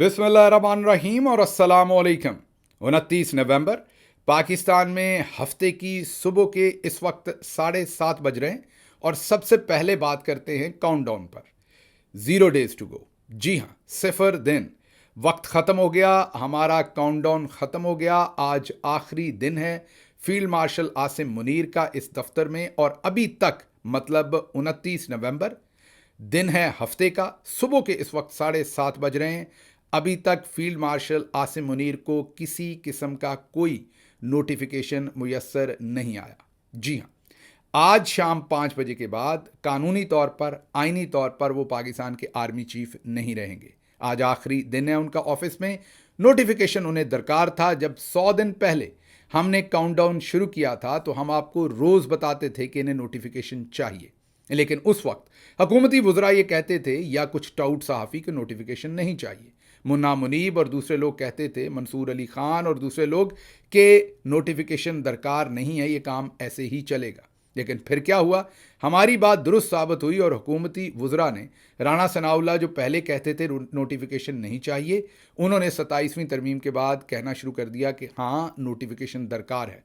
बिस्मिल्लाहिर्रहमानिर्रहीम और अस्सलामुअलैकुम। 29 नवंबर पाकिस्तान में हफ्ते की सुबह के इस वक्त 7:30 बज रहे हैं और सबसे पहले बात करते हैं काउंटडाउन पर। 0 days टू गो। जी हाँ, 0 दिन। वक्त ख़त्म हो गया, हमारा काउंटडाउन ख़त्म हो गया। आज आखिरी दिन है फील्ड मार्शल आसिम मुनीर का इस दफ्तर में और अभी तक मतलब 29 नवंबर दिन है हफ्ते का। सुबह के इस वक्त 7:30 बज रहे हैं। अभी तक फील्ड मार्शल आसिम मुनीर को किसी किस्म का कोई नोटिफिकेशन मुयस्सर नहीं आया। जी हाँ, आज शाम 5 बजे के बाद कानूनी तौर पर, आईनी तौर पर वो पाकिस्तान के आर्मी चीफ नहीं रहेंगे। आज आखिरी दिन है उनका ऑफिस में। नोटिफिकेशन उन्हें दरकार था। जब 100 दिन पहले हमने काउंटडाउन शुरू किया था तो हम आपको रोज़ बताते थे कि इन्हें नोटिफिकेशन चाहिए, लेकिन उस वक्त हुकूमती वुज़रा ये कहते थे या कुछ टाउट सहाफ़ी के नोटिफिकेशन नहीं चाहिए। मुन्ना मुनीब और दूसरे लोग कहते थे, मंसूर अली ख़ान और दूसरे लोग, के नोटिफिकेशन दरकार नहीं है, ये काम ऐसे ही चलेगा। लेकिन फिर क्या हुआ, हमारी बात दुरुस्त साबित हुई और हुकूमती वुज़रा ने राणा सनाउल्लाह जो पहले कहते थे नोटिफिकेशन नहीं चाहिए, उन्होंने 27वीं तरमीम के बाद कहना शुरू कर दिया कि हाँ, नोटिफिकेशन दरकार है।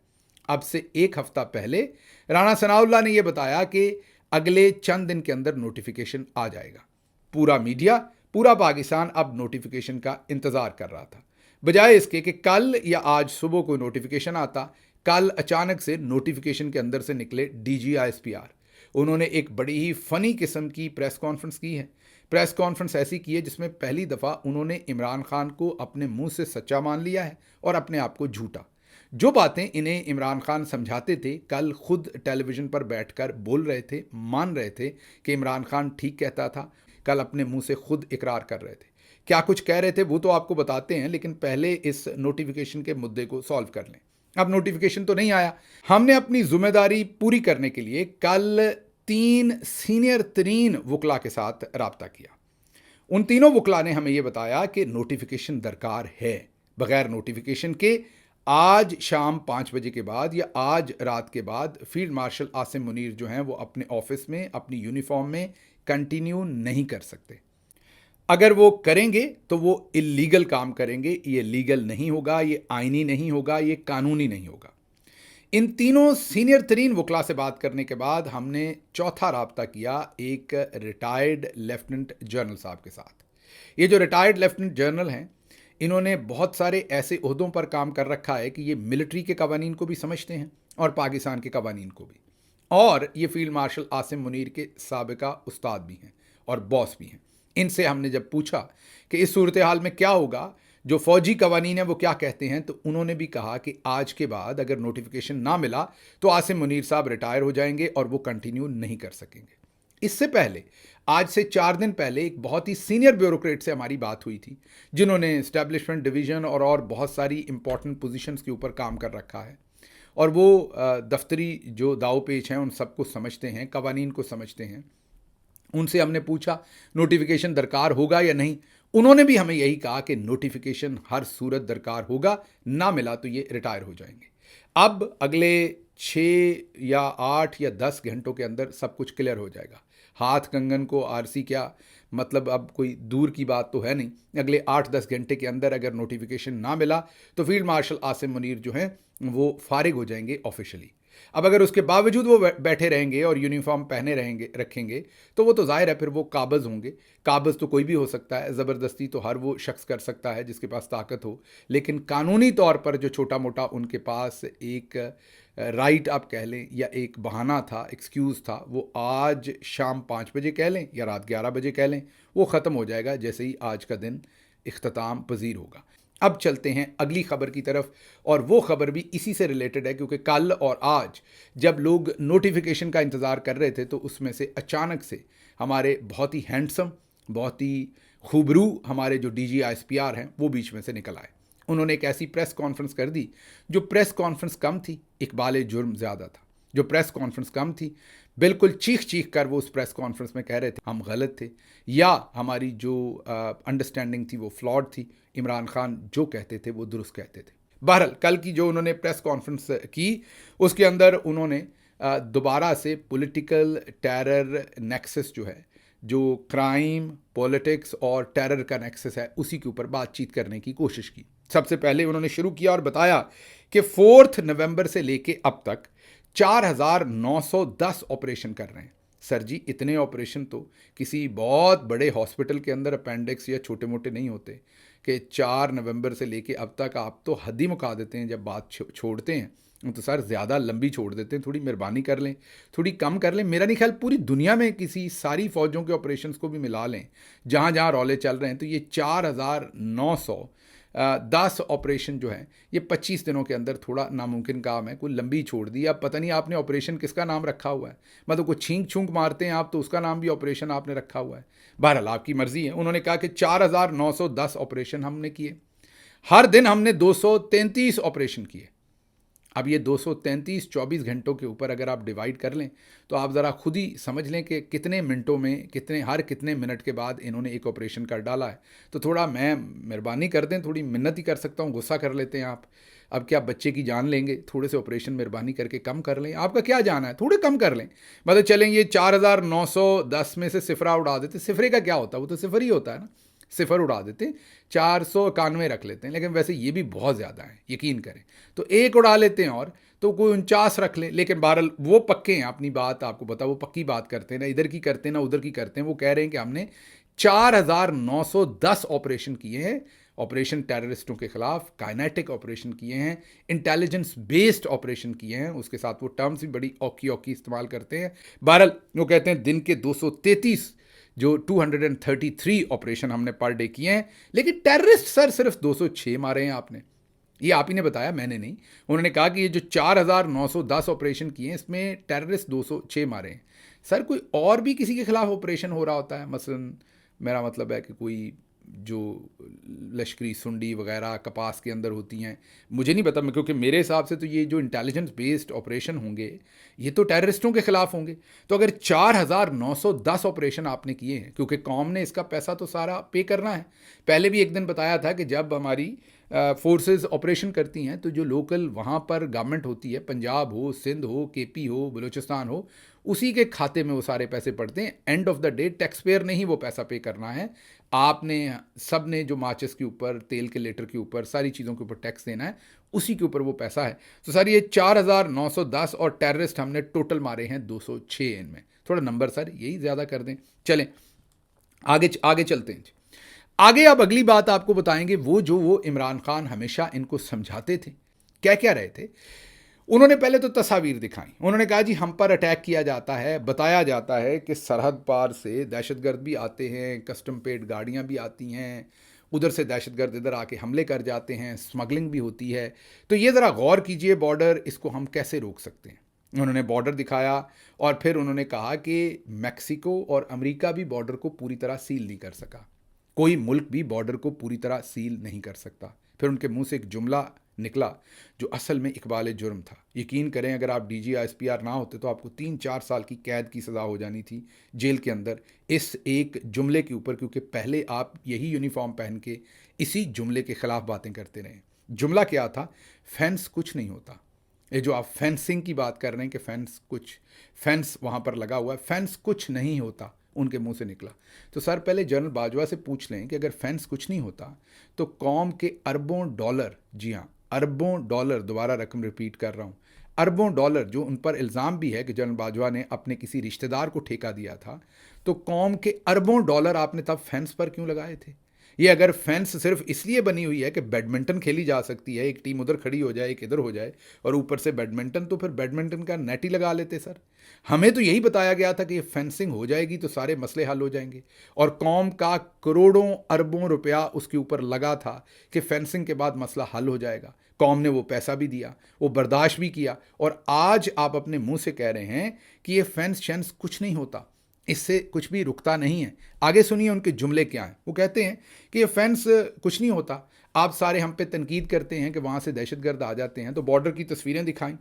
अब से एक हफ्ता पहले राणा सनाउल्लाह ने यह बताया कि अगले चंद दिन के अंदर नोटिफिकेशन आ जाएगा। पूरा मीडिया, पूरा पाकिस्तान अब नोटिफिकेशन का इंतज़ार कर रहा था, बजाय इसके कि कल या आज सुबह कोई नोटिफिकेशन आता। कल अचानक से नोटिफिकेशन के अंदर से निकले DGISPR। उन्होंने एक बड़ी ही फ़नी किस्म की प्रेस कॉन्फ्रेंस की है। प्रेस कॉन्फ्रेंस ऐसी की है जिसमें पहली दफ़ा उन्होंने इमरान खान को अपने मुंह से सच्चा मान लिया है और अपने आप को झूठा। जो बातें इन्हें इमरान खान समझाते थे, कल खुद टेलीविज़न पर बैठकर बोल रहे थे, मान रहे थे कि इमरान खान ठीक कहता था। कल अपने मुंह से खुद इकरार कर रहे थे। क्या कुछ कह रहे थे वो तो आपको बताते हैं, लेकिन पहले इस नोटिफिकेशन के मुद्दे को सॉल्व कर लें। अब नोटिफिकेशन तो नहीं आया। हमने अपनी जिम्मेदारी पूरी करने के लिए कल 3 सीनियर तरीन वकला के साथ रब्ता किया। उन तीनों वकला ने हमें यह बताया कि नोटिफिकेशन दरकार है। बगैर नोटिफिकेशन के आज शाम 5 बजे के बाद या आज रात के बाद फील्ड मार्शल आसिम मुनीर जो हैं वो अपने ऑफिस में अपनी यूनिफॉर्म में कंटिन्यू नहीं कर सकते। अगर वो करेंगे तो वो इल्लीगल काम करेंगे। ये लीगल नहीं होगा, ये आईनी नहीं होगा, ये कानूनी नहीं होगा। इन तीनों सीनियर तरीन वकला से बात करने के बाद हमने चौथा राब्ता किया एक रिटायर्ड लेफ्टिनेंट जनरल साहब के साथ। ये जो रिटायर्ड लेफ्टिनेंट जनरल हैं, इन्होंने बहुत सारे ऐसे ओहदों पर काम कर रखा है कि ये मिलिट्री के कवानीन को भी समझते हैं और पाकिस्तान के कवानीन को भी। और ये फील्ड मार्शल आसिम मुनीर के साबिका उस्ताद भी हैं और बॉस भी हैं। इनसे हमने जब पूछा कि इस सूरत हाल में क्या होगा, जो फ़ौजी कवानीन है वो क्या कहते हैं, तो उन्होंने भी कहा कि आज के बाद अगर नोटिफिकेशन ना मिला तो आसिम मुनीर साहब रिटायर हो जाएंगे और वो कंटिन्यू नहीं कर सकेंगे। इससे पहले आज से 4 दिन पहले एक बहुत ही सीनियर ब्यूरोक्रेट से हमारी बात हुई थी, जिन्होंने इस्टेब्लिशमेंट डिवीज़न और बहुत सारी इंपॉर्टेंट पोजीशंस के ऊपर काम कर रखा है और वो दफ्तरी जो दाव पेच हैं उन सबको समझते हैं, कवानीन को समझते हैं। उनसे हमने पूछा नोटिफिकेशन दरकार होगा या नहीं। उन्होंने भी हमें यही कहा कि नोटिफिकेशन हर सूरत दरकार होगा, ना मिला तो ये रिटायर हो जाएंगे। अब अगले 6 या 8 या 10 घंटों के अंदर सब कुछ क्लियर हो जाएगा। हाथ कंगन को आरसी क्या, मतलब अब कोई दूर की बात तो है नहीं। अगले 8-10 घंटे के अंदर अगर नोटिफिकेशन ना मिला तो फील्ड मार्शल आसिम मुनीर जो हैं वो फारिग हो जाएंगे ऑफिशियली। अब अगर उसके बावजूद वो बैठे रहेंगे और यूनिफॉर्म पहने रहेंगे रखेंगे तो वो तो जाहिर है फिर वो काबज़ होंगे। काबज़ तो कोई भी हो सकता है, ज़बरदस्ती तो हर वो शख्स कर सकता है जिसके पास ताकत हो, लेकिन कानूनी तौर पर जो छोटा मोटा उनके पास एक राइट आप कह लें या एक बहाना था, एक्सक्यूज़ था, वो आज शाम 5 बजे कह लें या रात 11 बजे कह लें, वो ख़त्म हो जाएगा जैसे ही आज का दिन इख्तिताम पजीर होगा। अब चलते हैं अगली खबर की तरफ और वो खबर भी इसी से रिलेटेड है, क्योंकि कल और आज जब लोग नोटिफिकेशन का इंतज़ार कर रहे थे तो उसमें से अचानक से हमारे बहुत ही हैंडसम, बहुत ही खूबरू हमारे जो DGISPR हैं वो बीच में से निकल आए। उन्होंने एक ऐसी प्रेस कॉन्फ्रेंस कर दी जो प्रेस कॉन्फ्रेंस कम थी, इकबाल जुर्म ज़्यादा था। जो प्रेस कॉन्फ्रेंस कम थी, बिल्कुल चीख चीख कर वो उस प्रेस कॉन्फ्रेंस में कह रहे थे हम गलत थे या हमारी जो अंडरस्टैंडिंग थी वो फ्लॉड थी, इमरान खान जो कहते थे वो दुरुस्त कहते थे। बहरहाल कल की जो उन्होंने प्रेस कॉन्फ्रेंस की उसके अंदर उन्होंने दोबारा से पॉलिटिकल टेरर नेक्सस जो है, जो क्राइम, पॉलिटिक्स और टेरर का नेक्सस है उसी के ऊपर बातचीत करने की कोशिश की। सबसे पहले उन्होंने शुरू किया और बताया कि 4 नवंबर से लेके अब तक 4,910 ऑपरेशन कर रहे हैं। सर जी, इतने ऑपरेशन तो किसी बहुत बड़े हॉस्पिटल के अंदर अपेंडिक्स या छोटे मोटे नहीं होते कि 4 नवंबर से लेके अब तक आप तो हद ही मुका देते हैं। जब बात छोड़ते हैं तो सर ज़्यादा लंबी छोड़ देते हैं, थोड़ी मेहरबानी कर लें, थोड़ी कम कर लें। मेरा नहीं ख्याल पूरी दुनिया में किसी सारी फौजों के ऑपरेशंस को भी मिला लें जहाँ जहाँ रौले चल रहे हैं तो ये 4,910 ऑपरेशन जो है ये 25 दिनों के अंदर थोड़ा नामुमकिन काम है। कोई लंबी छोड़ दी। अब पता नहीं आपने ऑपरेशन किसका नाम रखा हुआ है, मतलब कोई छींक छूंक मारते हैं आप तो उसका नाम भी ऑपरेशन आपने रखा हुआ है। बहरहाल आपकी मर्जी है। उन्होंने कहा कि 4,910 ऑपरेशन हमने किए, हर दिन हमने 233 ऑपरेशन किए। अब ये 233 24 घंटों के ऊपर अगर आप डिवाइड कर लें तो आप ज़रा खुद ही समझ लें कि कितने मिनटों में कितने मिनट के बाद इन्होंने एक ऑपरेशन कर डाला है। तो थोड़ा मैं मेहरबानी कर दें, थोड़ी मिन्नत ही कर सकता हूँ, गुस्सा कर लेते हैं आप। अब क्या बच्चे की जान लेंगे? थोड़े से ऑपरेशन मेहरबानी करके कम कर लें। आपका क्या जाना है, थोड़े कम कर लें। मतलब चलें ये 4,910 में से सिफरा उड़ा देते। सिफरे का क्या होता है, वो तो सिफर ही होता है ना, सिफर उड़ा देते, 491 रख लेते हैं। लेकिन वैसे ये भी बहुत ज़्यादा है, यकीन करें। तो एक उड़ा लेते हैं और तो कोई 49 रख लें। लेकिन बहरहाल वो पक्के हैं, अपनी बात आपको पता, वो पक्की बात करते हैं, ना इधर की करते हैं ना उधर की करते हैं। वो कह रहे हैं कि हमने 4,910 ऑपरेशन किए हैं, ऑपरेशन टेररिस्टों के खिलाफ, काइनेटिक ऑपरेशन किए हैं, इंटेलिजेंस बेस्ड ऑपरेशन किए हैं। उसके साथ वो टर्म्स भी बड़ी औखी औखी इस्तेमाल करते हैं। बहरहाल वो कहते हैं दिन के 233 जो 233 ऑपरेशन हमने पर डे किए हैं। लेकिन टेररिस्ट सर सिर्फ 206 मारे हैं आपने। ये आप ही ने बताया, मैंने नहीं। उन्होंने कहा कि ये जो 4,910 ऑपरेशन किए हैं इसमें टेररिस्ट 206 मारे हैं। सर कोई और भी किसी के खिलाफ ऑपरेशन हो रहा होता है, मसलन मेरा मतलब है कि कोई जो लश्करी सुंडी वगैरह कपास के अंदर होती हैं, मुझे नहीं पता, क्योंकि मेरे हिसाब से तो ये जो इंटेलिजेंस बेस्ड ऑपरेशन होंगे ये तो टेररिस्टों के खिलाफ होंगे। तो अगर 4,910 ऑपरेशन आपने किए हैं, क्योंकि कौम ने इसका पैसा तो सारा पे करना है। पहले भी एक दिन बताया था कि जब हमारी फोर्सेस ऑपरेशन करती हैं तो जो लोकल वहाँ पर गवर्नमेंट होती है, पंजाब हो, सिंध हो, केपी हो, बलूचिस्तान हो, उसी के खाते में वो सारे पैसे पड़ते हैं। End of the day tax payer ने ही वो पैसा पे करना है। आपने सब ने जो माचिस के ऊपर, तेल के लीटर के ऊपर, सारी चीज़ों के ऊपर टैक्स देना है, उसी के ऊपर वो पैसा है। तो सर ये 4,910 और टेररिस्ट हमने टोटल मारे हैं 206 इनमें। थोड़ा नंबर सर यही ज़्यादा कर दें। चलें आगे आगे चलते हैं। आगे अब अगली बात आपको बताएंगे, वो इमरान खान हमेशा इनको समझाते थे, क्या क्या रहे थे। उन्होंने पहले तो तस्वीर दिखाई। उन्होंने कहा जी हम पर अटैक किया जाता है, बताया जाता है कि सरहद पार से दहशतगर्द भी आते हैं, कस्टम पेड गाड़ियाँ भी आती हैं, उधर से दहशतगर्द इधर आके हमले कर जाते हैं, स्मगलिंग भी होती है। तो ये ज़रा गौर कीजिए, बॉर्डर इसको हम कैसे रोक सकते हैं। उन्होंने बॉर्डर दिखाया और फिर उन्होंने कहा कि मैक्सिको और अमेरिका भी बॉर्डर को पूरी तरह सील नहीं कर सका, कोई मुल्क भी बॉर्डर को पूरी तरह सील नहीं कर सकता। फिर उनके मुंह से एक जुमला निकला जो असल में इकबाल जुर्म था। यकीन करें अगर आप DG/ISPR ना होते तो आपको 3-4 साल की कैद की सज़ा हो जानी थी जेल के अंदर, इस एक जुमले के ऊपर, क्योंकि पहले आप यही यूनिफॉर्म पहन के इसी जुमले के ख़िलाफ़ बातें करते रहे। जुमला क्या था? फेंस कुछ नहीं होता। ये जो आप फेंसिंग की बात कर रहे हैं कि फेंस वहाँ पर लगा हुआ है, फेंस कुछ नहीं होता, उनके मुंह से निकला। तो सर पहले जनरल बाजवा से पूछ लें कि अगर फेंस कुछ नहीं होता तो कौम के अरबों डॉलर, जी हाँ अरबों डॉलर, दोबारा रकम रिपीट कर रहा हूँ, अरबों डॉलर, जो उन पर इल्ज़ाम भी है कि जनरल बाजवा ने अपने किसी रिश्तेदार को ठेका दिया था, तो कौम के अरबों डॉलर आपने तब फेंस पर क्यों लगाए थे? ये अगर फेंस सिर्फ इसलिए बनी हुई है कि बैडमिंटन खेली जा सकती है, एक टीम उधर खड़ी हो जाए एक इधर हो जाए और ऊपर से बैडमिंटन, तो फिर बैडमिंटन का नेट ही लगा लेते सर। हमें तो यही बताया गया था कि ये फेंसिंग हो जाएगी तो सारे मसले हल हो जाएंगे, और कौम का करोड़ों अरबों रुपया उसके ऊपर लगा था कि फेंसिंग के बाद मसला हल हो जाएगा। कौम ने वो पैसा भी दिया, वो बर्दाश्त भी किया, और आज आप अपने मुंह से कह रहे हैं कि ये फेंस शेंस कुछ नहीं होता, इससे कुछ भी रुकता नहीं है। आगे सुनिए उनके जुमले क्या हैं। वो कहते हैं कि ये फेंस कुछ नहीं होता, आप सारे हम पे तनकीद करते हैं कि वहाँ से दहशतगर्द आ जाते हैं, तो बॉर्डर की तस्वीरें दिखाई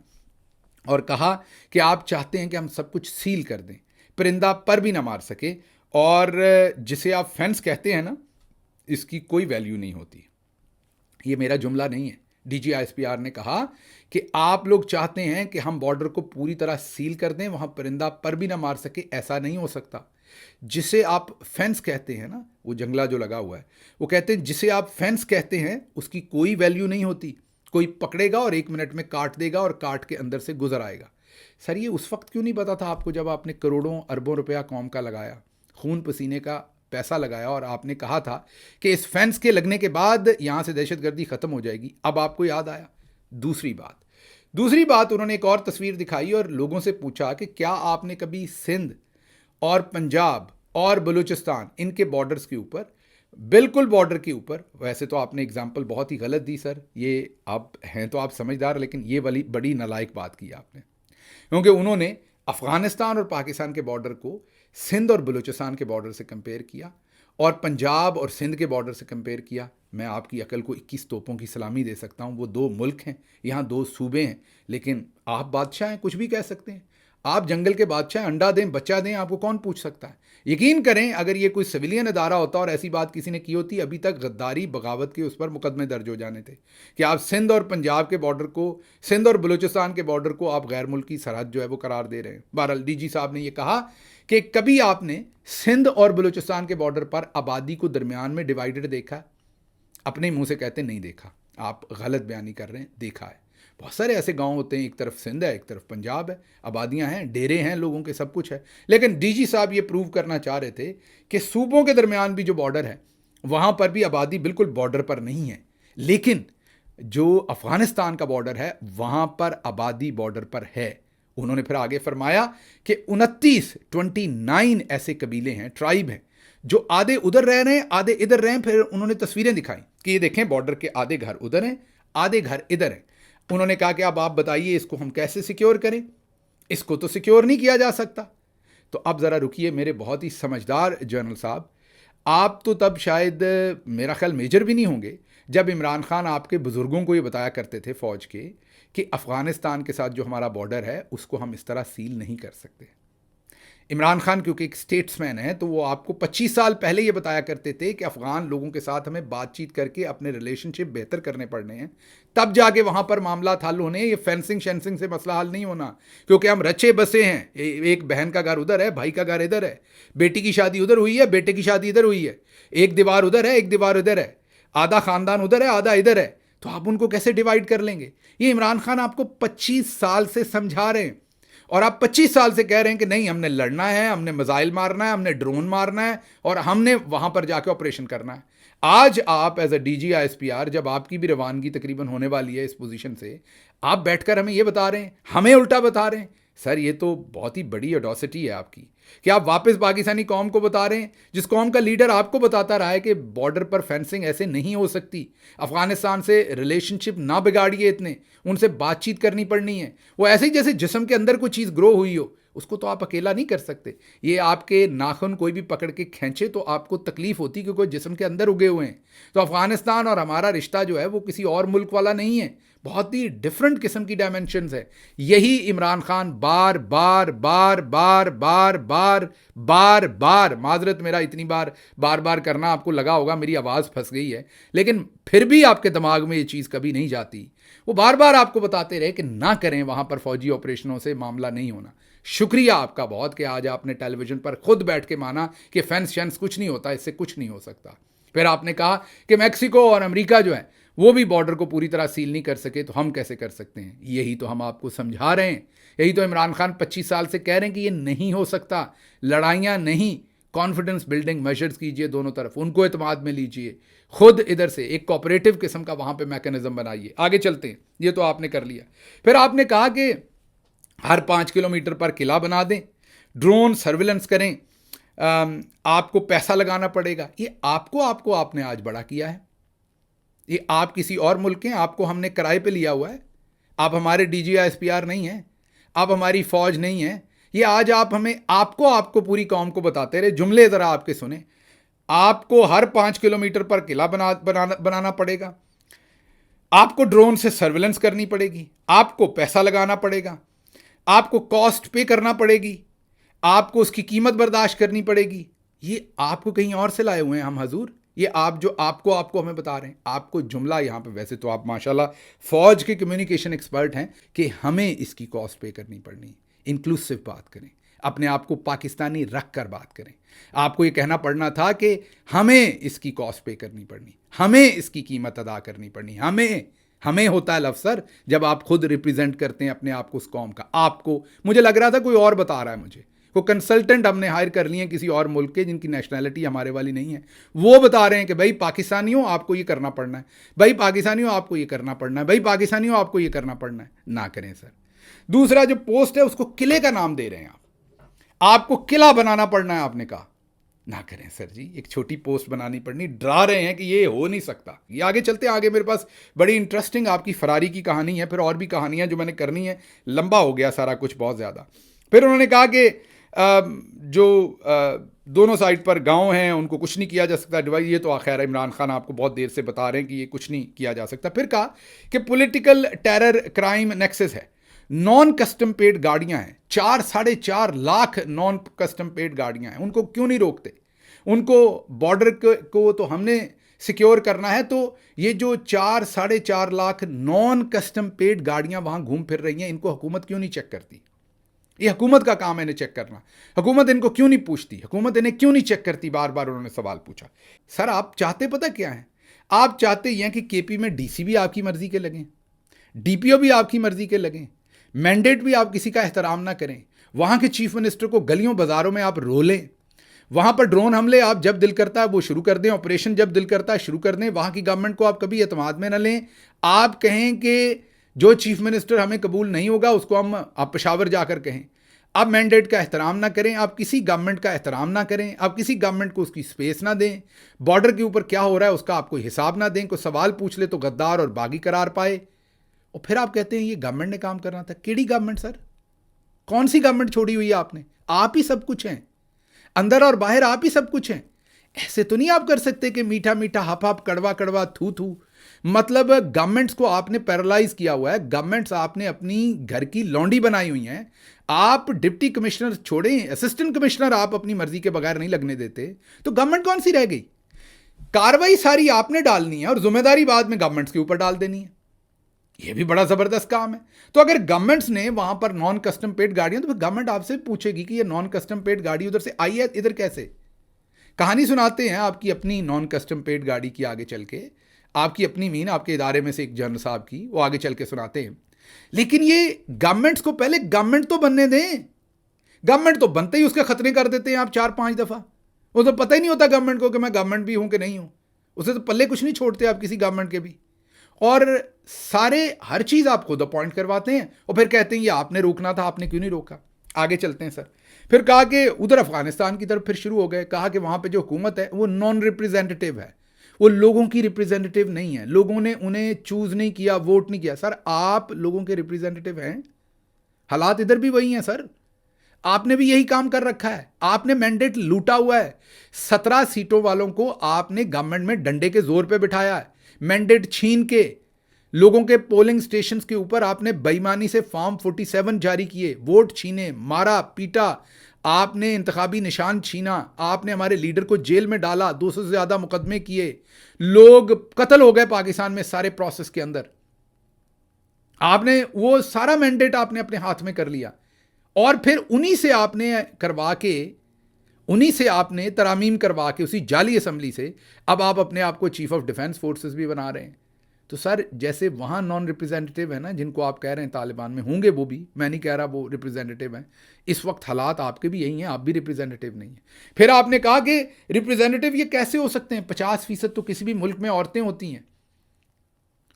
और कहा कि आप चाहते हैं कि हम सब कुछ सील कर दें, परिंदा पर भी ना मार सके, और जिसे आप फेंस कहते हैं ना, इसकी कोई वैल्यू नहीं होती। ये मेरा जुमला नहीं है। DG/ISPR ने कहा कि आप लोग चाहते हैं कि हम बॉर्डर को पूरी तरह सील कर दें, वहाँ परिंदा पर भी ना मार सके, ऐसा नहीं हो सकता। जिसे आप फेंस कहते हैं ना, वो जंगला जो लगा हुआ है, वो कहते हैं जिसे आप फेंस कहते हैं उसकी कोई वैल्यू नहीं होती। कोई पकड़ेगा और 1 मिनट में काट देगा और काट के अंदर से गुजर आएगा। सर ये उस वक्त क्यों नहीं पता था आपको जब आपने करोड़ों अरबों रुपया कौम का लगाया, खून पसीने का पैसा लगाया, और आपने कहा था कि इस फेंस के लगने के बाद यहां से दहशतगर्दी खत्म हो जाएगी। अब आपको याद आया। दूसरी बात उन्होंने एक और तस्वीर दिखाई और लोगों से पूछा कि क्या आपने कभी सिंध और पंजाब और बलूचिस्तान इनके बॉर्डर्स के ऊपर, बिल्कुल बॉर्डर के ऊपर, वैसे तो आपने एग्जाम्पल बहुत ही गलत दी सर, ये आप हैं तो आप समझदार, लेकिन ये वाली बड़ी नालायक बात की आपने, क्योंकि उन्होंने अफगानिस्तान और पाकिस्तान के बॉर्डर को सिंध और बलूचिस्तान के बॉर्डर से कंपेयर किया और पंजाब और सिंध के बॉर्डर से कंपेयर किया। मैं आपकी अकल को 21 तोपों की सलामी दे सकता हूँ। वो 2 मुल्क हैं, यहाँ 2 सूबे हैं, लेकिन आप बादशाह हैं, कुछ भी कह सकते हैं। आप जंगल के बादशाह, अंडा दें बच्चा दें, आपको कौन पूछ सकता है। यकीन करें अगर ये कोई सिविलियन अदारा होता और ऐसी बात किसी ने की होती, अभी तक गद्दारी बगावत के उस पर मुकदमे दर्ज हो जाने थे कि आप सिंध और पंजाब के बॉर्डर को, सिंध और बलूचिस्तान के बॉर्डर को आप गैर मुल्की सरहद जो है वो करार दे रहे हैं। बहरहाल डीजी साहब ने ये कहा कि कभी आपने सिंध और बलूचिस्तान के बॉर्डर पर आबादी को दरमियान में डिवाइडेड देखा? अपने मुंह से कहते नहीं देखा, आप गलत बयानी कर रहे हैं, देखा है। बहुत सारे ऐसे गांव होते हैं, एक तरफ सिंध है, एक तरफ पंजाब है, आबादियां हैं, डेरे हैं लोगों के, सब कुछ है। लेकिन डीजी साहब ये प्रूव करना चाह रहे थे कि सूबों के दरमियान भी जो बॉर्डर है वहां पर भी आबादी बिल्कुल बॉर्डर पर नहीं है, लेकिन जो अफगानिस्तान का बॉर्डर है वहां पर आबादी बॉर्डर पर है। उन्होंने फिर आगे फरमाया कि 29 ऐसे कबीले हैं, ट्राइब हैं, जो आधे उधर रह रहे हैं, आधे इधर रहे हैं। फिर उन्होंने तस्वीरें दिखाई कि ये देखें बॉर्डर के आधे घर उधर हैं, आधे घर इधर हैं। उन्होंने कहा कि अब आप बताइए इसको हम कैसे सिक्योर करें, इसको तो सिक्योर नहीं किया जा सकता। तो अब ज़रा रुकिए मेरे बहुत ही समझदार जनरल साहब, आप तो तब शायद मेरा ख्याल मेजर भी नहीं होंगे जब इमरान खान आपके बुज़ुर्गों को ये बताया करते थे फ़ौज के कि अफ़गानिस्तान के साथ जो हमारा बॉर्डर है उसको हम इस तरह सील नहीं कर सकते। इमरान खान क्योंकि एक स्टेट्समैन है तो वो आपको 25 साल पहले ये बताया करते थे कि अफ़गान लोगों के साथ हमें बातचीत करके अपने रिलेशनशिप बेहतर करने पड़ने हैं, तब जाके वहाँ पर मामला हल होने। ये फेंसिंग शेंसिंग से मसला हल नहीं होना, क्योंकि हम रचे बसे हैं। एक बहन का घर उधर है, भाई का घर इधर है, बेटी की शादी उधर हुई है, बेटे की शादी इधर हुई है, एक दीवार उधर है, एक दीवार इधर है, आधा ख़ानदान उधर है, आधा इधर है, तो आप उनको कैसे डिवाइड कर लेंगे? ये इमरान खान आपको 25 साल से समझा रहे हैं और आप 25 साल से कह रहे हैं कि नहीं हमने लड़ना है, हमने मिसाइल मारना है, हमने ड्रोन मारना है और हमने वहां पर जाके ऑपरेशन करना है। आज आप एज अ डीजी ISPR, जब आपकी भी रवानगी तकरीबन होने वाली है इस पोजीशन से, आप बैठकर हमें ये बता रहे हैं, हमें उल्टा बता रहे हैं। सर ये तो बहुत ही बड़ी ऑडोसिटी है आपकी कि आप वापस पाकिस्तानी कौम को बता रहे हैं, जिस कौम का लीडर आपको बताता रहा है कि बॉर्डर पर फेंसिंग ऐसे नहीं हो सकती, अफगानिस्तान से रिलेशनशिप ना बिगाड़िए, इतने उनसे बातचीत करनी पड़नी है। वो ऐसे ही जैसे जिस्म के अंदर कोई चीज़ ग्रो हुई हो, उसको तो आप अकेला नहीं कर सकते। ये आपके नाखून कोई भी पकड़ के खींचे तो आपको तकलीफ होती, क्योंकि जिस्म के अंदर उगे हुए हैं। तो अफगानिस्तान और हमारा रिश्ता जो है वो किसी और मुल्क वाला नहीं है, बहुत ही डिफरेंट किस्म की डायमेंशंस है। यही इमरान खान बार बार बार बार बार बार बार बार, माजरत मेरा इतनी बार बार बार करना आपको लगा होगा मेरी आवाज़ फंस गई है, लेकिन फिर भी आपके दिमाग में ये चीज़ कभी नहीं जाती। वो बार बार आपको बताते रहे कि ना करें, वहाँ पर फौजी ऑपरेशनों से मामला नहीं होना। शुक्रिया आपका बहुत कि आज आपने टेलीविज़न पर खुद बैठ के माना कि फेंस शेंस कुछ नहीं होता, इससे कुछ नहीं हो सकता। फिर आपने कहा कि मैक्सिको और अमेरिका जो है वो भी बॉर्डर को पूरी तरह सील नहीं कर सके, तो हम कैसे कर सकते हैं? यही तो हम आपको समझा रहे हैं, यही तो इमरान खान 25 साल से कह रहे हैं कि ये नहीं हो सकता। लड़ाइयाँ नहीं, कॉन्फिडेंस बिल्डिंग मेजर्स कीजिए दोनों तरफ, उनको एतमाद में लीजिए, खुद इधर से एक कोऑपरेटिव किस्म का वहाँ पे मैकेनिज्म बनाइए। आगे चलते हैं, ये तो आपने कर लिया। फिर आपने कहा कि हर 5 किलोमीटर पर किला बना दें, ड्रोन सर्विलेंस करें, आपको पैसा लगाना पड़ेगा। ये आपको आपने आज बड़ा किया है। ये आप किसी और मुल्क के हैं, आपको हमने किराए पे लिया हुआ है। आप हमारे डीजी ISPR नहीं हैं, आप हमारी फौज नहीं है। ये आज आप हमें आपको पूरी कौम को बताते रहे। जुमले ज़रा आपके सुने, आपको हर 5 किलोमीटर पर किला बनाना पड़ेगा, आपको ड्रोन से सर्विलेंस करनी पड़ेगी, आपको पैसा लगाना पड़ेगा, आपको कॉस्ट पे करना पड़ेगी, आपको उसकी कीमत बर्दाश्त करनी पड़ेगी। ये आपको कहीं और से लाए हुए हैं हम हजूर। ये आप जो आपको हमें बता रहे हैं, आपको जुमला यहाँ पे, वैसे तो आप माशाल्लाह फौज के कम्युनिकेशन एक्सपर्ट हैं, कि हमें इसकी कॉस्ट पे करनी पड़नी है। इंक्लूसिव बात करें, अपने आप को पाकिस्तानी रख कर बात करें। आपको ये कहना पड़ना था कि हमें इसकी कॉस्ट पे करनी पड़नी, हमें इसकी कीमत अदा करनी पड़नी, हमें होता है लफ्ज़ सर जब आप खुद रिप्रेजेंट करते हैं अपने आप को उस कौम का। आपको, मुझे लग रहा था कोई और बता रहा है मुझे, को कंसल्टेंट हमने हायर कर लिए हैं किसी और मुल्क के जिनकी नेशनैलिटी हमारे वाली नहीं है, वो बता रहे हैं कि भाई पाकिस्तानियों आपको ये करना पड़ना है, भाई पाकिस्तानियों आपको ये करना पड़ना है, भाई पाकिस्तानियों आपको ये करना पड़ना है। ना करें सर। दूसरा जो पोस्ट है उसको किले का नाम दे रहे हैं आपको किला बनाना पड़ना है, आपने कहा। ना करें सर जी, एक छोटी पोस्ट बनानी पड़नी, डरा रहे हैं कि ये हो नहीं सकता। ये आगे चलते आगे मेरे पास बड़ी इंटरेस्टिंग आपकी फरारी की कहानी है, फिर और भी कहानियां जो मैंने करनी है, लंबा हो गया सारा कुछ बहुत ज़्यादा। फिर उन्होंने कहा कि जो दोनों साइड पर गांव हैं उनको कुछ नहीं किया जा सकता डिवाइड। ये तो आखिर इमरान खान आपको बहुत देर से बता रहे हैं कि ये कुछ नहीं किया जा सकता। फिर कहा कि पॉलिटिकल टेरर क्राइम नेक्सस है, नॉन कस्टम पेड गाड़ियां हैं, 4-4.5 लाख नॉन कस्टम पेड गाड़ियां हैं, उनको क्यों नहीं रोकते? उनको बॉर्डर को तो हमने सिक्योर करना है, तो ये जो 4-4.5 लाख नॉन कस्टम पेड गाड़ियां वहां घूम फिर रही हैं, इनको हुकूमत क्यों नहीं चेक करती? ये हुकूमत का काम है इन्हें चेक करना। हुकूमत इनको क्यों नहीं पूछती? हुकूमत इन्हें क्यों नहीं चेक करती? बार बार उन्होंने सवाल पूछा। सर आप चाहते पता क्या है? आप चाहते हैं कि केपी में डीसी भी आपकी मर्जी के लगें, डीपीओ भी आपकी मर्जी के लगें, मैंडेट भी आप किसी का एहतराम ना करें, वहां के चीफ मिनिस्टर को गलियों बाजारों में आप रोलें, वहां पर ड्रोन हमले आप जब दिल करता है वो शुरू कर दें, ऑपरेशन जब दिल करता है शुरू कर दें, वहां की गवर्नमेंट को आप कभी एतमाद में ना लें। आप कहें कि जो चीफ मिनिस्टर हमें कबूल नहीं होगा उसको आप पेशावर जाकर कहें। आप मैंडेट का एहतराम ना करें, आप किसी गवर्नमेंट का एहतराम ना करें, आप किसी गवर्नमेंट को उसकी स्पेस ना दें, बॉर्डर के ऊपर क्या हो रहा है उसका आप कोई हिसाब ना दें, कोई सवाल पूछ ले तो गद्दार और बागी करार पाए, और फिर आप कहते हैं ये गवर्नमेंट ने काम करना था। केड़ी गवर्नमेंट सर? कौन सी गवर्नमेंट छोड़ी हुई है आपने? आप ही सब कुछ हैं, अंदर और बाहर आप ही सब कुछ हैं। ऐसे तो नहीं आप कर सकते कि मीठा मीठा हप हप कड़वा कड़वा थू थू। मतलब गवर्नमेंट्स को आपने पैरालाइज किया हुआ है, गवर्नमेंट्स आपने अपनी घर की लौंडी बनाई हुई हैं। आप डिप्टी कमिश्नर छोड़ें, असिस्टेंट कमिश्नर आप अपनी मर्जी के बगैर नहीं लगने देते, तो गवर्नमेंट कौन सी रह गई? कार्रवाई सारी आपने डालनी है और जिम्मेदारी बाद में गवर्नमेंट्स के ऊपर डाल देनी है। यह भी बड़ा जबरदस्त काम है। तो अगर गवर्नमेंट्स ने वहां पर नॉन कस्टम पेड गाड़ियां, तो फिर गवर्नमेंट आपसे पूछेगी कि ये नॉन कस्टम पेड गाड़ी उधर से आई है, इधर कैसे? कहानी सुनाते हैं आपकी अपनी नॉन कस्टम पेड गाड़ी की, आगे चल के आपकी अपनी मीन आपके इदारे में से एक जनरल साहब की, वो आगे चल के सुनाते हैं। लेकिन ये गवर्नमेंट्स को पहले गवर्नमेंट तो बनने दें। गवर्नमेंट तो बनते ही उसके खतरे कर देते हैं आप 4-5 दफा। वो तो पता ही नहीं होता गवर्नमेंट को कि मैं गवर्नमेंट भी हूं कि नहीं हूं। उसे तो पल्ले कुछ नहीं छोड़ते आप किसी गवर्नमेंट के भी, और सारे हर चीज आप खुद अपॉइंट करवाते हैं और फिर कहते हैं ये आपने रोकना था, आपने क्यों नहीं रोका? आगे चलते हैं सर। फिर कहा कि उधर अफगानिस्तान की तरफ फिर शुरू हो गए। कहा कि वहां पे जो हुकूमत है वो नॉन रिप्रेजेंटेटिव है, वो लोगों की रिप्रेजेंटेटिव नहीं है, लोगों ने उन्हें चूज नहीं किया, वोट नहीं किया। सर आप लोगों के रिप्रेजेंटेटिव हैं, हालात इधर भी वही हैं सर। आपने भी यही काम कर रखा है, आपने मैंडेट लूटा हुआ है। 17 सीटों वालों को आपने गवर्नमेंट में डंडे के जोर पे बिठाया है, मैंडेट छीन के लोगों के पोलिंग स्टेशन के ऊपर आपने बेईमानी से फॉर्म 47 जारी किए, वोट छीने, मारा पीटा, आपने इंतखाबी निशान छीना, आपने हमारे लीडर को जेल में डाला, 200 से ज्यादा मुकदमे किए, लोग कत्ल हो गए पाकिस्तान में सारे प्रोसेस के अंदर। आपने वो सारा मैंडेट आपने अपने हाथ में कर लिया और फिर उन्हीं से आपने करवा के, उन्हीं से आपने तरामीम करवा के उसी जाली असेंबली से अब आप अपने आप को चीफ ऑफ डिफेंस फोर्सेस भी बना रहे हैं। तो सर जैसे वहाँ नॉन रिप्रेजेंटेटिव है ना, जिनको आप कह रहे हैं तालिबान में होंगे, वो भी, मैं नहीं कह रहा वो रिप्रेजेंटेटिव हैं, इस वक्त हालात आपके भी यही हैं, आप भी रिप्रेजेंटेटिव नहीं हैं। फिर आपने कहा कि रिप्रेजेंटेटिव ये कैसे हो सकते हैं? 50% तो किसी भी मुल्क में औरतें होती हैं।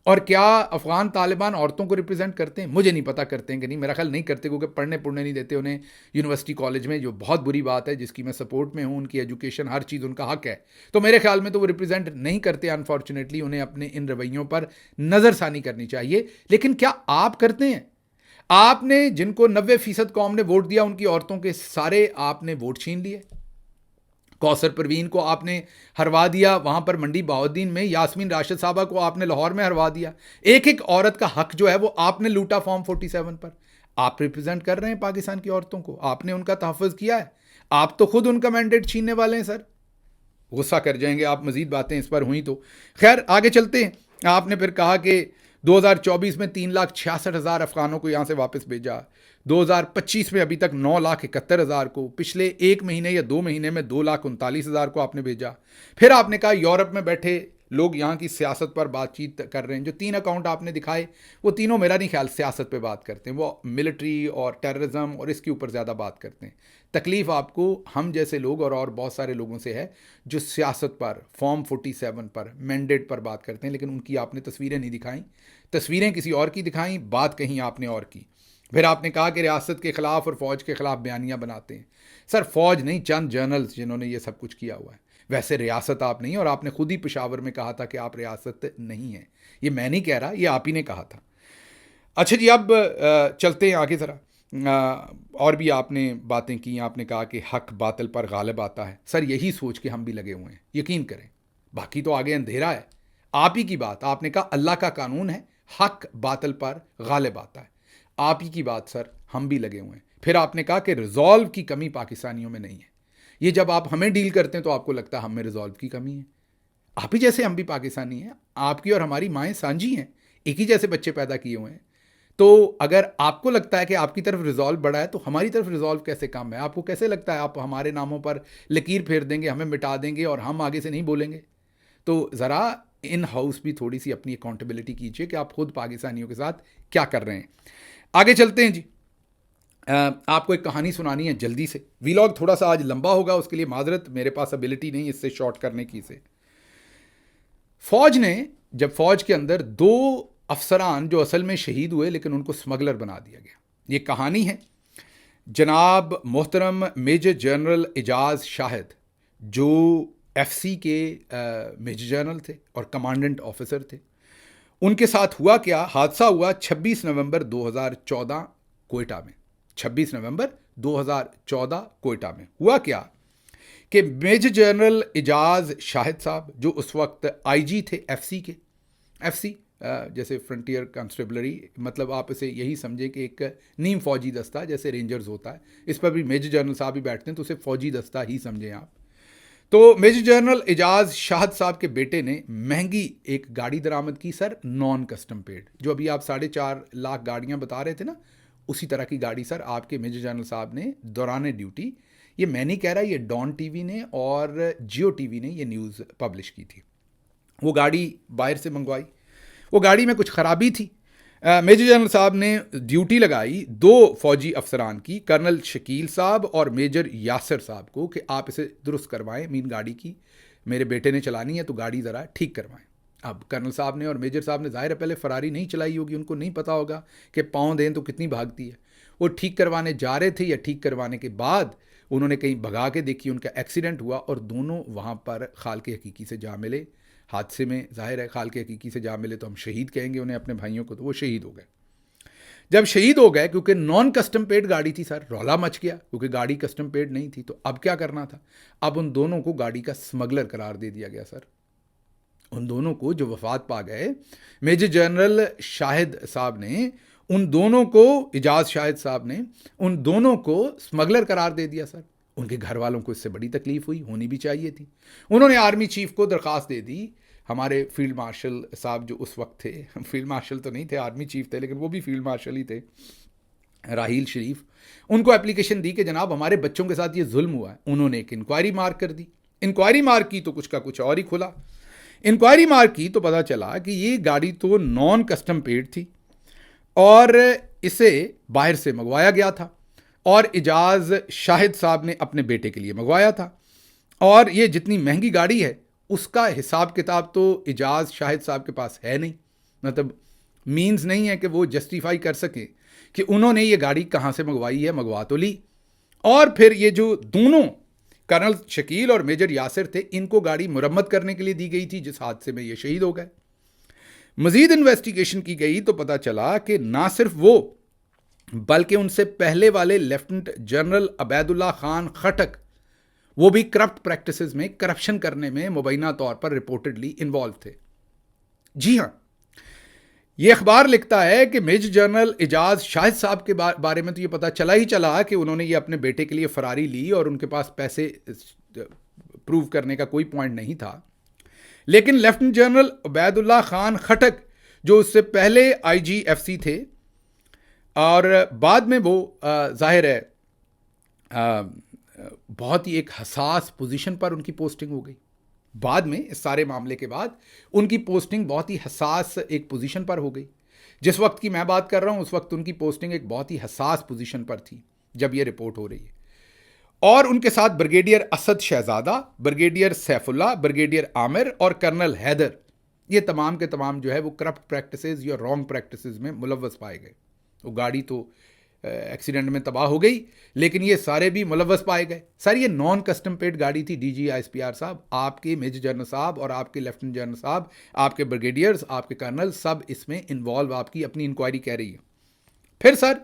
और क्या अफगान तालिबान औरतों को रिप्रेजेंट करते हैं? मुझे नहीं पता करते हैं कि नहीं, मेरा ख्याल नहीं करते, क्योंकि पढ़ने नहीं देते उन्हें यूनिवर्सिटी कॉलेज में, जो बहुत बुरी बात है, जिसकी मैं सपोर्ट में हूँ। उनकी एजुकेशन हर चीज़ उनका हक है, तो मेरे ख्याल में तो वो रिप्रेजेंट नहीं करते अनफॉर्चुनेटली। उन्हें अपने इन रवैयों पर नज़रसानी करनी चाहिए। लेकिन क्या आप करते हैं? आपने जिनको 90% कौम ने वोट दिया, उनकी औरतों के सारे आपने वोट छीन लिए। कौसर परवीन को आपने हरवा दिया, वहां पर मंडी बहाउद्दीन में यास्मीन राशिद साहबा को आपने लाहौर में हरवा दिया। एक एक औरत का हक जो है वो आपने लूटा फॉर्म 47 पर। आप रिप्रेजेंट कर रहे हैं पाकिस्तान की औरतों को, आपने उनका तहफ़्फ़ुज़ किया है, आप तो खुद उनका मैंडेट छीनने वाले हैं सर। गुस्सा कर जाएंगे आप, मजीद बातें इस पर हुई तो। खैर आगे चलते हैं। आपने फिर कहा कि 2024 में 3,66,000 अफगानों को यहाँ से वापस भेजा, 2025 में अभी तक 9,71,000 को, पिछले 1 महीने या 2 महीने में 2,39,000 को आपने भेजा। फिर आपने कहा यूरोप में बैठे लोग यहाँ की सियासत पर बातचीत कर रहे हैं। जो 3 अकाउंट आपने दिखाए वो तीनों मेरा नहीं ख्याल सियासत पे बात करते हैं, वो मिलिट्री और टेररिज्म और इसके ऊपर ज़्यादा बात करते हैं। तकलीफ़ आपको हम जैसे लोग और बहुत सारे लोगों से है जो सियासत पर, फॉर्म 47 पर, मैंडेट पर बात करते हैं, लेकिन उनकी आपने तस्वीरें नहीं दिखाई, तस्वीरें किसी और की दिखाई, बात कहीं आपने और की। फिर आपने कहा कि रियासत के ख़िलाफ़ और फ़ौज के ख़िलाफ़ बयानियाँ बनाते हैं। सर फ़ौज नहीं, चंद जर्नल्स जिन्होंने ये सब कुछ किया हुआ है। वैसे रियासत आप नहीं, और आपने खुद ही पेशावर में कहा था कि आप रियासत नहीं हैं। ये मैं नहीं कह रहा, ये आप ही ने कहा था। अच्छा जी, अब चलते हैं आगे ज़रा। और भी आपने बातें की। आपने कहा कि हक बातिल पर गालिब आता है। सर यही सोच के हम भी लगे हुए हैं, यकीन करें, बाकी तो आगे अंधेरा है। आप ही की बात, आपने कहा अल्लाह का कानून है, हक बातिल पर गालिब आता है। आप ही की बात सर, हम भी लगे हुए हैं। फिर आपने कहा कि रिजॉल्व की कमी पाकिस्तानियों में नहीं है। ये जब आप हमें डील करते हैं तो आपको लगता है हम में रिजॉल्व की कमी है। आप ही जैसे हम भी पाकिस्तानी हैं, आपकी और हमारी माएँ साझी हैं, एक ही जैसे बच्चे पैदा किए हुए हैं। तो अगर आपको लगता है कि आपकी तरफ रिजॉल्व बढ़ा है तो हमारी तरफ रिजॉल्व कैसे कम है? आपको कैसे लगता है आप हमारे नामों पर लकीर फेर देंगे, हमें मिटा देंगे और हम आगे से नहीं बोलेंगे? तो ज़रा इन हाउस भी थोड़ी सी अपनी अकाउंटेबिलिटी कीजिए कि आप खुद पाकिस्तानियों के साथ क्या कर रहे हैं। आगे चलते हैं जी। आपको एक कहानी सुनानी है जल्दी से। वीलॉग थोड़ा सा आज लंबा होगा, उसके लिए माजरत, मेरे पास एबिलिटी नहीं इससे शॉर्ट करने की। से फौज ने, जब फौज के अंदर 2 अफसरान जो असल में शहीद हुए लेकिन उनको स्मगलर बना दिया गया। ये कहानी है जनाब मोहतरम मेजर जनरल एजाज शाहिद, जो FC के मेजर जनरल थे और कमांडेंट ऑफिसर थे। उनके साथ हुआ क्या? हादसा हुआ 26 नवंबर 2014 कोयटा में। 26 नवंबर 2014 कोयटा में हुआ क्या कि मेजर जनरल एजाज शाहिद साहब, जो उस वक्त IG थे FC के, FC जैसे फ्रंटियर कंस्टेबलरी, मतलब आप इसे यही समझे कि एक नीम फौजी दस्ता जैसे रेंजर्स होता है, इस पर भी मेजर जनरल साहब ही बैठते हैं, तो उसे फौजी दस्ता ही समझें आप। तो मेजर जनरल एजाज शाहिद साहब के बेटे ने महंगी एक गाड़ी दरामद की सर, नॉन कस्टम पेड, जो अभी आप 4.5 लाख गाड़ियां बता रहे थे ना, उसी तरह की गाड़ी सर आपके मेजर जनरल साहब ने दौरान ड्यूटी, ये मैं नहीं कह रहा, ये डॉन TV ने और जियो TV ने ये न्यूज़ पब्लिश की थी, वो गाड़ी बाहर से मंगवाई। वो गाड़ी में कुछ ख़राबी थी। मेजर जनरल साहब ने ड्यूटी लगाई 2 फौजी अफसरान की, कर्नल शकील साहब और मेजर यासिर साहब को, कि आप इसे दुरुस्त करवाएं, मीन गाड़ी की मेरे बेटे ने चलानी है तो गाड़ी ज़रा ठीक करवाएं। अब कर्नल साहब ने और मेजर साहब ने ज़ाहिर है पहले फरारी नहीं चलाई होगी, उनको नहीं पता होगा कि पाँव दें तो कितनी भागती है। वो ठीक करवाने जा रहे थे या ठीक करवाने के बाद उन्होंने कहीं भगा के देखी, उनका एक्सीडेंट हुआ और दोनों वहाँ पर खाल के हकीकी से जा मिले हादसे में। जाहिर है खाल के हकीकी से जा मिले तो हम शहीद कहेंगे उन्हें, अपने भाइयों को, तो वो शहीद हो गए। जब शहीद हो गए, क्योंकि नॉन कस्टम पेड गाड़ी थी सर, रौला मच गया क्योंकि गाड़ी कस्टम पेड नहीं थी, तो अब क्या करना था? अब उन दोनों को गाड़ी का स्मगलर करार दे दिया गया सर। उन दोनों को जो वफात पा गए, मेजर जनरल शाहिद साहब ने उन दोनों को, एजाज शाहिद साहब ने उन दोनों को स्मगलर करार दे दिया सर। उनके घर वालों को इससे बड़ी तकलीफ हुई, होनी भी चाहिए थी। उन्होंने आर्मी चीफ को दरख्वास्त दे दी, हमारे फील्ड मार्शल साहब जो उस वक्त थे, फील्ड मार्शल तो नहीं थे, आर्मी चीफ थे, लेकिन वो भी फील्ड मार्शल ही थे, राहील शरीफ, उनको एप्लीकेशन दी कि जनाब हमारे बच्चों के साथ ये जुल्म हुआ है। उन्होंने एक इंक्वायरी मार्क कर दी। इंक्वायरी मार्क की तो कुछ का कुछ और ही खुला। इंक्वायरी मार्क की तो पता चला कि ये गाड़ी तो नॉन कस्टम पेड थी और इसे बाहर से मंगवाया गया था और एजाज शाहिद साहब ने अपने बेटे के लिए मंगवाया था। और ये जितनी महंगी गाड़ी है उसका हिसाब किताब तो एजाज शाहिद साहब के पास है नहीं, मतलब मीन्स नहीं है कि वो जस्टिफाई कर सके कि उन्होंने ये गाड़ी कहाँ से मंगवाई है। मंगवा तो ली, और फिर ये जो दोनों कर्नल शकील और मेजर यासिर थे, इनको गाड़ी मुरम्मत करने के लिए दी गई थी, जिस हादसे में ये शहीद हो गए। मजीद इन्वेस्टिगेशन की गई तो पता चला कि ना सिर्फ वो, बल्कि उनसे पहले वाले लेफ्टिनेंट जनरल अबैदुल्ला खान खटक, वो भी करप्ट प्रैक्टिसेस में, करप्शन करने में मुबैना तौर पर रिपोर्टेडली इन्वॉल्व थे। जी हाँ, ये अखबार लिखता है कि मेजर जनरल एजाज शाहिद साहब के बारे में तो ये पता चला ही चला कि उन्होंने ये अपने बेटे के लिए फरारी ली और उनके पास पैसे प्रूव करने का कोई पॉइंट नहीं था। लेकिन लेफ्टिनेंट जनरल अबैदुल्ला खान खटक, जो उससे पहले IG FC थे, और बाद में वो जाहिर है बहुत ही एक हसास पोजीशन पर उनकी पोस्टिंग हो गई। बाद में इस सारे मामले के बाद उनकी पोस्टिंग बहुत ही हसास एक पोजीशन पर हो गई। जिस वक्त की मैं बात कर रहा हूं उस वक्त उनकी पोस्टिंग एक बहुत ही हसास पोजीशन पर थी जब यह रिपोर्ट हो रही है। और उनके साथ ब्रिगेडियर असद शहजादा, ब्रिगेडियर सैफुल्ला, ब्रिगेडियर आमिर और कर्नल हैदर, ये तमाम के तमाम जो है वो करप्ट प्रैक्टिसेस या रॉन्ग प्रैक्टिसेस में मुलव्वस पाए गए। वो गाड़ी तो एक्सीडेंट में तबाह हो गई, लेकिन ये सारे भी मुलव्वस पाए गए। सर ये नॉन कस्टम पेड गाड़ी थी। डीजी ISPR साहब, आपके मेजर जनरल साहब और आपके लेफ्टिनेंट जनरल साहब, आपके ब्रिगेडियर्स, आपके कर्नल, सब इसमें इन्वॉल्व, आपकी अपनी इंक्वायरी कह रही है। फिर सर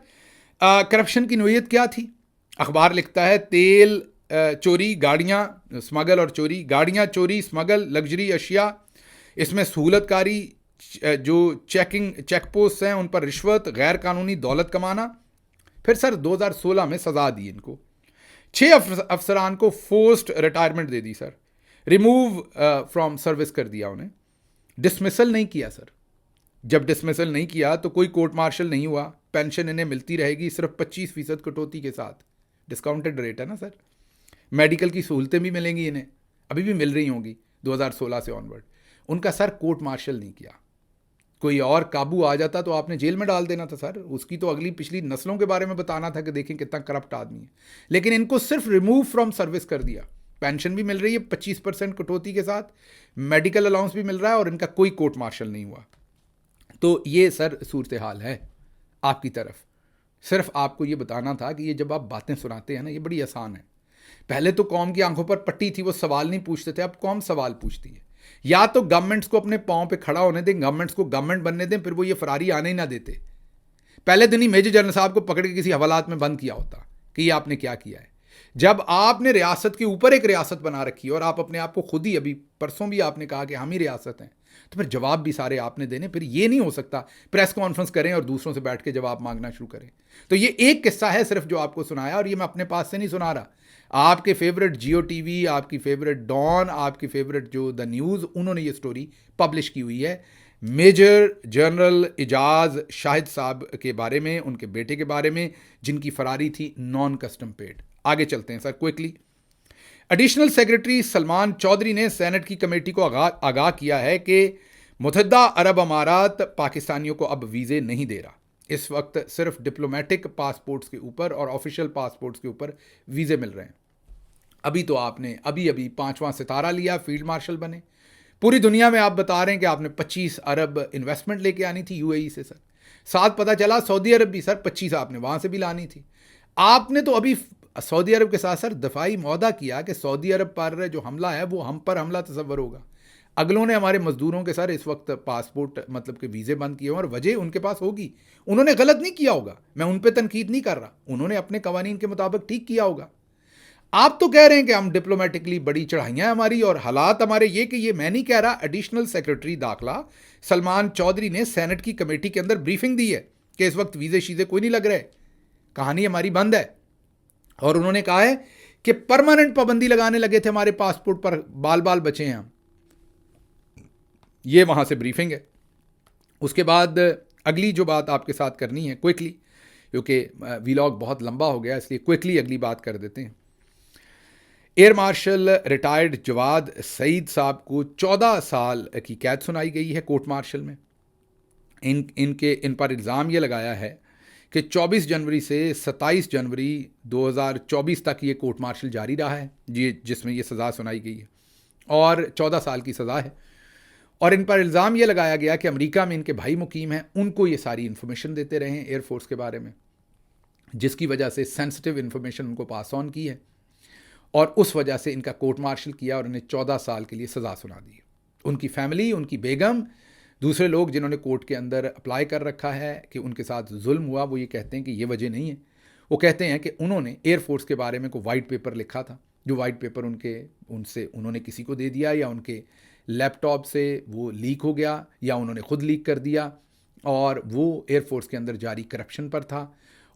करप्शन की नोयत क्या थी? अखबार लिखता है तेल चोरी, गाड़ियाँ स्मगल और चोरी, गाड़ियाँ चोरी, स्मगल, लग्जरी अशिया, इसमें सहूलतकारी, जो चेक पोस्ट हैं उन पर रिश्वत, गैर कानूनी दौलत कमाना। फिर सर 2016 में सजा दी इनको। 6 अफसरान को forced retirement they the sir, remove from service कर दिया उन्हें, डिसमिसल नहीं किया सर। जब डिसमिसल नहीं किया तो कोई कोर्ट मार्शल नहीं हुआ, पेंशन इन्हें मिलती रहेगी सिर्फ 25% कटौती के साथ। डिस्काउंटेड रेट है ना सर। मेडिकल की सहूलतें भी मिलेंगी इन्हें, अभी भी मिल रही होंगी 2016 से ऑनवर्ड। उनका सर कोर्ट मार्शल नहीं किया। कोई और काबू आ जाता तो आपने जेल में डाल देना था सर। उसकी तो अगली पिछली नस्लों के बारे में बताना था कि देखें कितना करप्ट आदमी है। लेकिन इनको सिर्फ रिमूव फ्रॉम सर्विस कर दिया। पेंशन भी मिल रही है 25% कटौती के साथ, मेडिकल अलाउंस भी मिल रहा है और इनका कोई कोर्ट मार्शल नहीं हुआ। तो ये सर सूरत हाल है आपकी तरफ। सिर्फ आपको ये बताना था कि ये जब आप बातें सुनाते हैं ना, ये बड़ी आसान है। पहले तो कौम की आंखों पर पट्टी थी, वो सवाल नहीं पूछते थे, अब कौम सवाल पूछती है। या तो गवर्नमेंट्स को अपने पांव पे खड़ा होने दें, गवर्नमेंट्स को गवर्नमेंट बनने दें, फिर वो ये फरारी आने ही ना देते। पहले दिन ही मेजर जनरल साहब को पकड़ के किसी हवालात में बंद किया होता कि ये आपने क्या किया है। जब आपने रियासत के ऊपर एक रियासत बना रखी है और आप अपने आप को खुद ही, अभी परसों भी आपने कहा कि हम ही रियासत हैं, तो फिर जवाब भी सारे आपने देने। फिर ये नहीं हो सकता प्रेस कॉन्फ्रेंस करें और दूसरों से बैठ के जवाब मांगना शुरू करें। तो ये एक किस्सा है सिर्फ जो आपको सुनाया, और ये मैं अपने पास से नहीं सुना रहा। आपके फेवरेट जियो टीवी, आपकी फेवरेट डॉन, आपकी फेवरेट जो द न्यूज़, उन्होंने ये स्टोरी पब्लिश की हुई है मेजर जनरल इजाज शाहिद साहब के बारे में, उनके बेटे के बारे में, जिनकी फरारी थी नॉन कस्टम पेड। आगे चलते हैं sir quickly. Additional secretary Salman Chaudhry ने सेनेट की कमेटी को आगाह किया है कि मुत्तहिदा अरब अमारात पाकिस्तानियों को अब वीज़े नहीं दे रहा। इस वक्त सिर्फ डिप्लोमेटिक पासपोर्ट्स के ऊपर और ऑफिशियल पासपोर्ट्स के ऊपर वीज़े मिल रहे हैं। अभी तो आपने अभी 5वां सितारा लिया, फील्ड मार्शल बने। पूरी दुनिया में आप बता रहे हैं कि आपने 25 अरब इन्वेस्टमेंट लेके आनी थी UAE से सर। साथ पता चला सऊदी अरब भी सर 25 आपने वहाँ से भी लानी थी। आपने तो अभी सऊदी अरब के साथ सर दफाई मौदा किया कि सऊदी अरब पर जो हमला है वो हम पर हमला तस्वर होगा। अगलों ने हमारे मजदूरों के सर इस वक्त पासपोर्ट मतलब के वीज़े बंद किए और वजह उनके पास होगी। उन्होंने गलत नहीं किया होगा, मैं उन पर तनकीद नहीं कर रहा, उन्होंने अपने कवानीन के मुताबिक ठीक किया होगा। आप तो कह रहे हैं कि हम डिप्लोमेटिकली बड़ी चढ़ाइयाँ हमारी और हालात हमारे ये मैं नहीं कह रहा। एडिशनल सेक्रेटरी दाखिला सलमान चौधरी ने सेनेट की कमेटी के अंदर ब्रीफिंग दी है कि इस वक्त वीज़े शीज़े कोई नहीं लग रहे, कहानी हमारी बंद है। और उन्होंने कहा है कि परमानेंट पाबंदी लगाने लगे थे हमारे पासपोर्ट पर, बाल बाल बचे हैं हम। ये वहाँ से ब्रीफिंग है। उसके बाद अगली जो बात आपके साथ करनी है क्विकली, क्योंकि व्लॉग बहुत लंबा हो गया इसलिए क्विकली अगली बात कर देते हैं। Air marshal retired Jawad Saeed साहब को 14 साल की कैद सुनाई गई है कोर्ट मार्शल में। इन पर इल्ज़ाम ये लगाया है कि 24 जनवरी से 27 जनवरी 2024 तक ये कोर्ट मार्शल जारी रहा है जिसमें ये सज़ा सुनाई गई है और 14 साल की सज़ा है। और इन पर इल्ज़ाम ये लगाया गया कि अमेरिका में इनके भाई मुकीम हैं, उनको ये सारी इन्फॉर्मेशन देते रहे हैं एयरफोर्स के बारे में, जिसकी वजह से सेंसिटिव इन्फॉर्मेशन उनको पास ऑन की है और उस वजह से इनका कोर्ट मार्शल किया और इन्हें 14 साल के लिए सज़ा सुना दी। उनकी फैमिली, उनकी बेगम, दूसरे लोग जिन्होंने कोर्ट के अंदर अप्लाई कर रखा है कि उनके साथ जुल्म हुआ, वो ये कहते हैं कि ये वजह नहीं है। वो कहते हैं कि उन्होंने एयरफोर्स के बारे में कोई वाइट पेपर लिखा था, जो वाइट पेपर उन्होंने किसी को दे दिया या उनके लैपटॉप से वो लीक हो गया या उन्होंने खुद लीक कर दिया और वो एयरफोर्स के अंदर जारी करप्शन पर था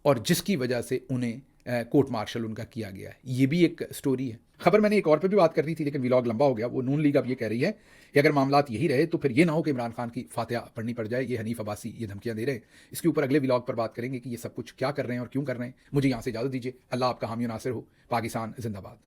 और जिसकी वजह से उन्हें कोर्ट मार्शल उनका किया गया है। ये भी एक स्टोरी है। खबर मैंने एक और पे भी बात करनी थी, लेकिन व्लॉग लंबा हो गया। वो नून लीग अब ये कह रही है कि अगर मामलात यही रहे तो फिर ये ना हो कि इमरान खान की फातिहा पढ़नी पड़ जाए। ये हनीफ अब्बासी ये धमकियां दे रहे हैं। इसके ऊपर अगले व्लॉग पर बात करेंगे कि ये सब कुछ क्या कर रहे हैं और क्यों कर रहे हैं। मुझे यहाँ से इजाज़त दीजिए। अल्लाह आपका हामी नासिर हो। पाकिस्तान जिंदाबाद।